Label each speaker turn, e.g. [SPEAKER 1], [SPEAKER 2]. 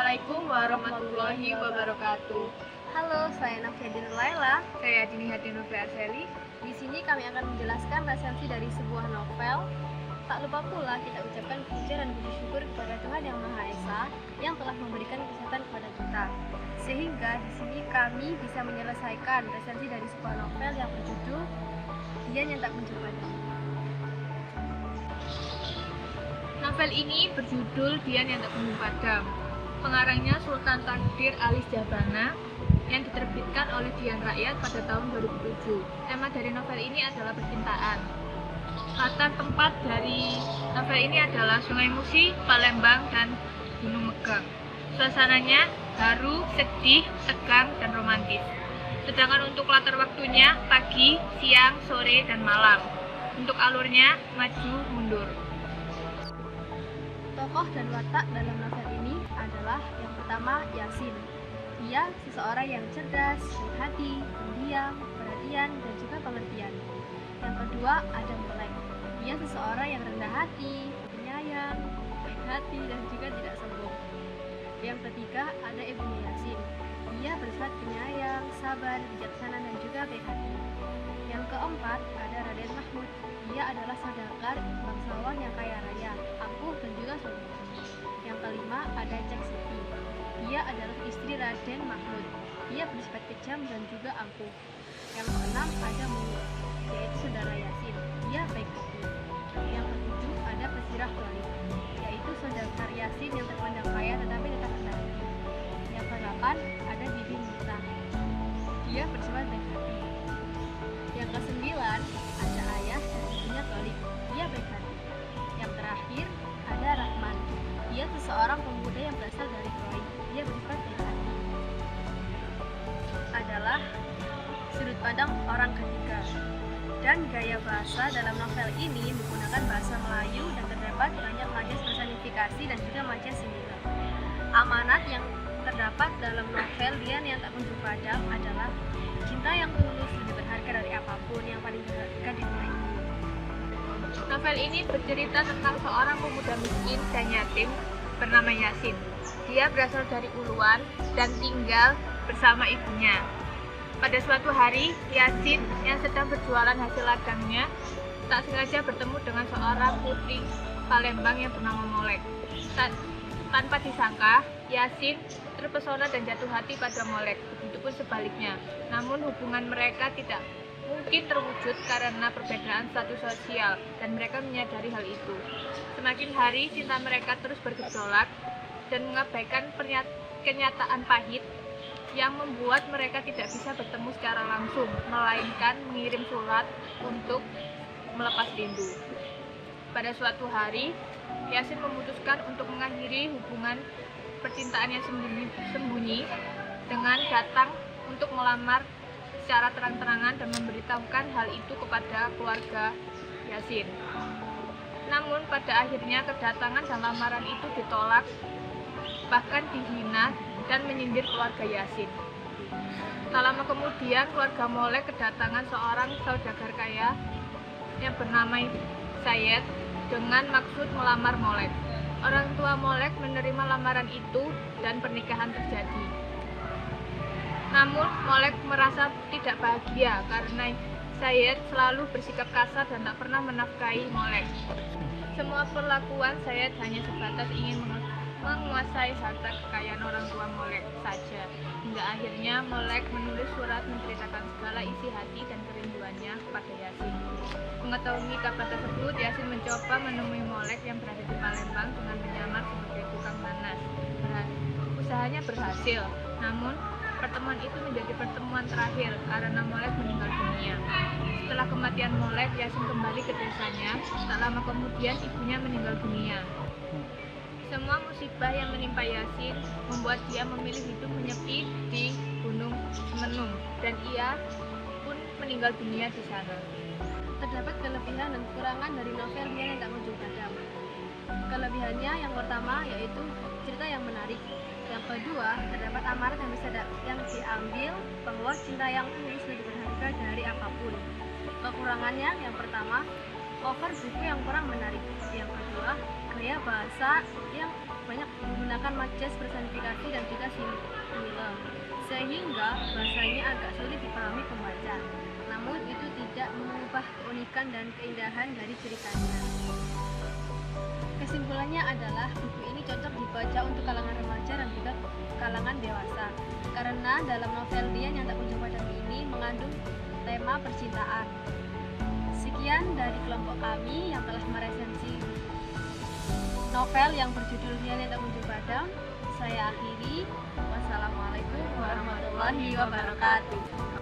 [SPEAKER 1] Assalamualaikum warahmatullahi wabarakatuh.
[SPEAKER 2] Halo, saya Nafia Laila.
[SPEAKER 1] Saya Dini Hati Nurfi Arseli.
[SPEAKER 2] Di sini kami akan menjelaskan resensi dari sebuah novel. Tak lupa pula kita ucapkan puja dan puji syukur kepada Tuhan Yang Maha Esa yang telah memberikan kesehatan kepada kita. Sehingga di sini kami bisa menyelesaikan resensi dari sebuah novel yang berjudul Dian Yang Tak Kunjung Padam.
[SPEAKER 1] Novel ini berjudul Dian Yang Tak Kunjung Padam. Pengarangnya Sultan Takdir Alis Jabana yang diterbitkan oleh Dian Rakyat pada tahun 2007. Tema dari novel ini adalah percintaan. Latar tempat dari novel ini adalah Sungai Musi, Palembang, dan Gunung Megang. Suasananya haru, sedih, tegang, dan romantis. Sedangkan untuk latar waktunya pagi, siang, sore, dan malam. Untuk alurnya maju, mundur.
[SPEAKER 2] Tokoh dan watak dalam novel ini adalah yang pertama Yasin. Dia seseorang yang cerdas, baik hati, pendiam, perhatian, dan juga pengertian. Yang kedua ada Molek. Dia seseorang yang rendah hati, penyayang, baik hati, dan juga tidak sombong. Yang ketiga ada Ibnu Yasin. Dia bersifat penyayang, sabar, bijaksana, dan juga baik hati. Yang keempat ada Raden Mahmud. Dia adalah saudagar bangsawan yang kaya raya, ampuh, dan juga sombong. Yang kelima ada Cek Siti. Dia adalah istri Raden Mahmud. Dia bersifat kejam dan juga ampuh. Yang keenam ada Munir, yaitu saudara Yasin. Dia baik hati. Yang ketujuh ada Pesirah Walid, yaitu saudagar Yasin yang terpandang kaya tetapi tetap rendah hati. Yang kedelapan ada Bibi Nisa. Dia bersifat baik hati. Yang kesembilan ada Ayah dan ibunya Tolik. Dia baik hati. Yang terakhir ada Rahman. Dia seseorang pemuda yang berasal dari Kroasia. Dia bersifat baik hati. Adalah sudut pandang orang ketiga. Dan gaya bahasa dalam novel ini menggunakan bahasa Melayu dan terdapat banyak majas personifikasi dan juga majas sindiran. Amanat yang terdapat dalam novel Dian Yang Tak Kunjung Padam adalah cinta yang tulus lebih berharga dari apapun, yang paling berharga di dunia ini.
[SPEAKER 1] Novel ini bercerita tentang seorang pemuda miskin dan yatim bernama Yasin. Dia berasal dari Uluan dan tinggal bersama ibunya. Pada suatu hari, Yasin yang sedang berjualan hasil ladangnya tak sengaja bertemu dengan seorang putri Palembang yang bernama Molek. Tanpa disangka, Yasin terpesona dan jatuh hati pada Molek, begitupun sebaliknya. Namun hubungan mereka tidak mungkin terwujud karena perbedaan status sosial, dan mereka menyadari hal itu. Semakin hari, cinta mereka terus bergejolak dan mengabaikan kenyataan pahit yang membuat mereka tidak bisa bertemu secara langsung, melainkan mengirim surat untuk melepas rindu. Pada suatu hari, Yasin memutuskan untuk mengakhiri hubungan percintaannya sembunyi dengan datang untuk melamar secara terang-terangan dan memberitahukan hal itu kepada keluarga Yasin. Namun pada akhirnya kedatangan dan lamaran itu ditolak, bahkan dihina dan menyindir keluarga Yasin. Tak lama kemudian keluarga Molek kedatangan seorang saudagar kaya yang bernama Sayed dengan maksud melamar Molek. Orang tua Molek menerima lamaran itu dan pernikahan terjadi. Namun Molek merasa tidak bahagia karena Sayed selalu bersikap kasar dan tak pernah menafkahi Molek. Semua perlakuan Sayed hanya sebatas ingin menguasai harta kekayaan orang tua Molek saja. Hingga akhirnya Molek menulis surat menceritakan segala isi hati dan kerinduannya kepada Yasin. Mengetahui kabar tersebut, Yasin mencoba menemui Molek yang berada di Palembang dengan menyamar sebagai tukang panas. Usahanya berhasil, namun pertemuan itu menjadi pertemuan terakhir karena Molek meninggal dunia. Setelah kematian Molek, Yasin kembali ke desanya. Tak lama kemudian ibunya meninggal dunia. Semua musibah yang menimpa Yasin membuat dia memilih hidup menyepi di Gunung Semenung, dan ia pun meninggal dunia di sana.
[SPEAKER 2] Terdapat kelebihan dan kekurangan dari novel Dian Yang Tak Kunjung Padam. Kelebihannya yang pertama yaitu cerita yang menarik. Yang kedua, terdapat amanat yang diambil bahwa cinta yang tulus lebih berharga dari apapun. Kekurangannya yang pertama, cover buku yang kurang menarik. Yang kedua, gaya bahasa yang banyak menggunakan majas personifikasi dan juga simile, sehingga bahasanya agak sulit dipahami pembaca. Namun itu tidak mengubah keunikan dan keindahan dari ceritanya. Kesimpulannya adalah buku ini cocok dibaca untuk kalangan remaja dan juga kalangan dewasa, karena dalam novel Dian yang tak kunjung padam ini mengandung tema percintaan. Sekian dari kelompok kami yang telah meresensi novel yang berjudul Dian yang tak kunjung padam. Saya akhiri. Wassalamualaikum warahmatullahi wabarakatuh.